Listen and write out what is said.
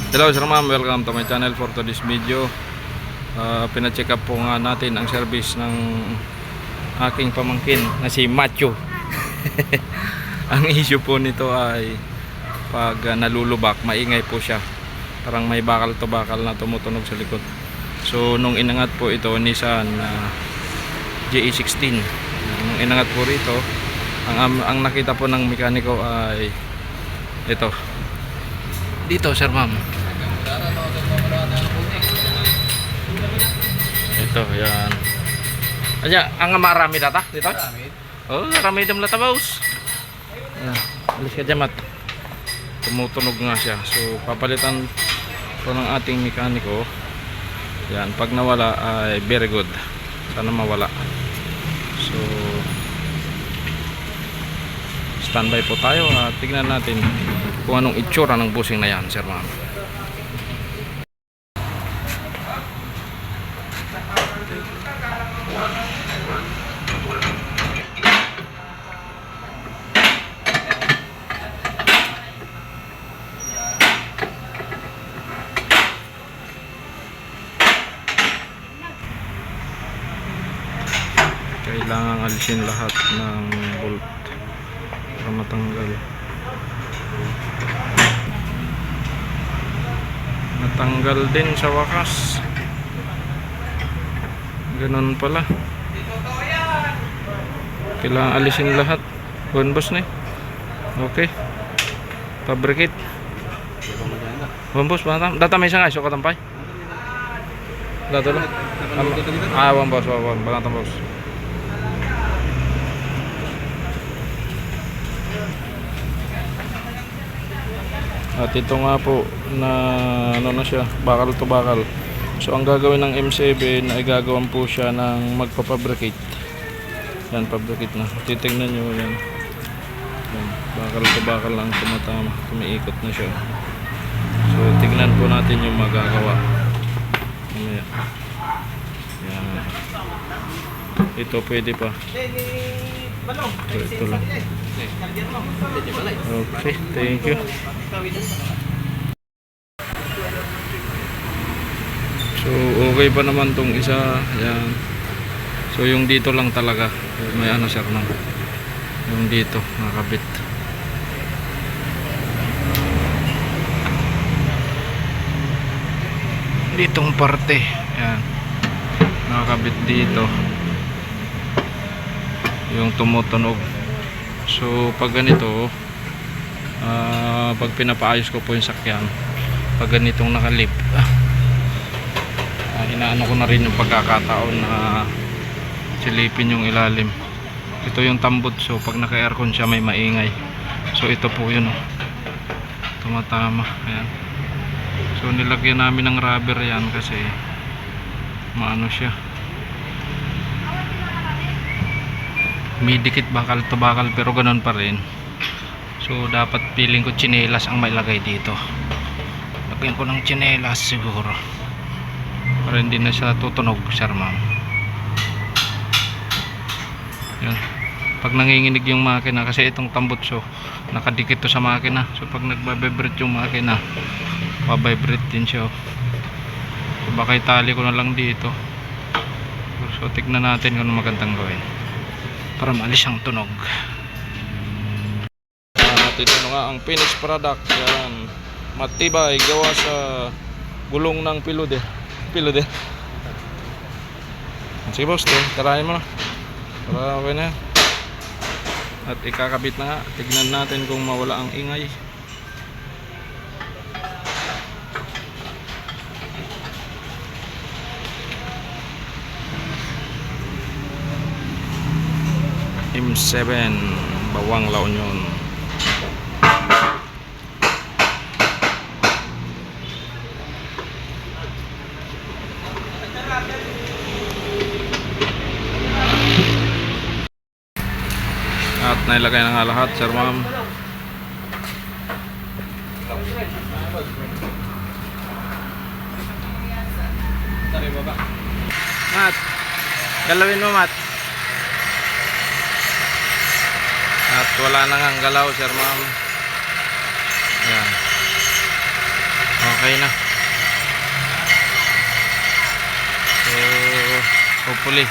Hello sir ma'am, welcome to my channel. For today's video, pina-check up po nga natin ang service ng aking pamangkin na si Macho. Ang issue po nito ay pag nalulubak, maingay po siya. Parang may bakal to bakal na tumutunog sa likod. So nung inangat po ito, Nissan JE16. Nung inangat po rito, ang nakita po ng mekaniko ay ito. Dito sir ma'am. Ito, yan. Anya, ang marami data dito? Oh, marami dam lata boss. Alis ka dyan, mat. Tumutunog nga siya. So, papalitan po ng ating mekaniko. Yan, pag nawala ay very good. Sana mawala. So, standby po tayo at tignan natin kung anong itsura ng busing na yan, sir ma'am. Kailangan alisin lahat ng bolt para matanggal. Natanggal din sa wakas. Ganun pala. Kailangan alisin lahat. Buwan boss na eh. Okay. Fabricate. Buwan boss, data may isa nga. So katampay. Data lang. Buwan boss. Buwan boss. At ito nga po na ano na siya, bakal to bakal. So ang gagawin ng M7 ay gagawan po siya ng magpa-fabricate. Yan, fabricate na. Titingnan nyo yan. Yan, bakal to bakal lang tumatama. Tumiikot na siya. So tingnan po natin yung magagawa. Yan. Ito pwede pa. So ito lang. Okay, thank you. So okay pa naman tong isa. Yan. So yung dito lang talaga may ano sir nang yung dito nakabit. Ditong parte. Yan. Nakakabit dito. Yung tumutunog. So pag ganito pag pinapaayos ko po yung sakyan, pag ganitong nakalip, inaano ko na rin yung pagkakataon na silipin yung ilalim. Ito yung tambot, so pag naka-aircon siya may maingay. So ito po yun, tumatama. Ayan. So nilagyan namin ng rubber yan kasi maano siya, may dikit bakal to bakal pero ganun pa rin. So dapat feeling ko tsinelas ang mailagay dito. Lagyan ko ng tsinelas siguro para hindi na siya tutunog sir ma'am. Yan. Pag nanginginig yung makina kasi itong tambot so nakadikit to sa makina. So pag nagbabibrate yung makina, mabibrate din siya. So baka itali ko na lang dito. So tignan natin kung ano magandang gawin para maalis ang tunog. Ito na nga ang finished product. Yan, matibay, gawa sa gulong ng pilude. Sige boss, tarahin mo na para okay na yan. At ikakabit na nga. Tignan natin kung mawala ang ingay. M7 Bawang La Union. At nailagay na nga lahat sir ma'am. Mat, galawin mo mat. At wala na nga galaw sir ma'am. Yan. sakay na. So hopefully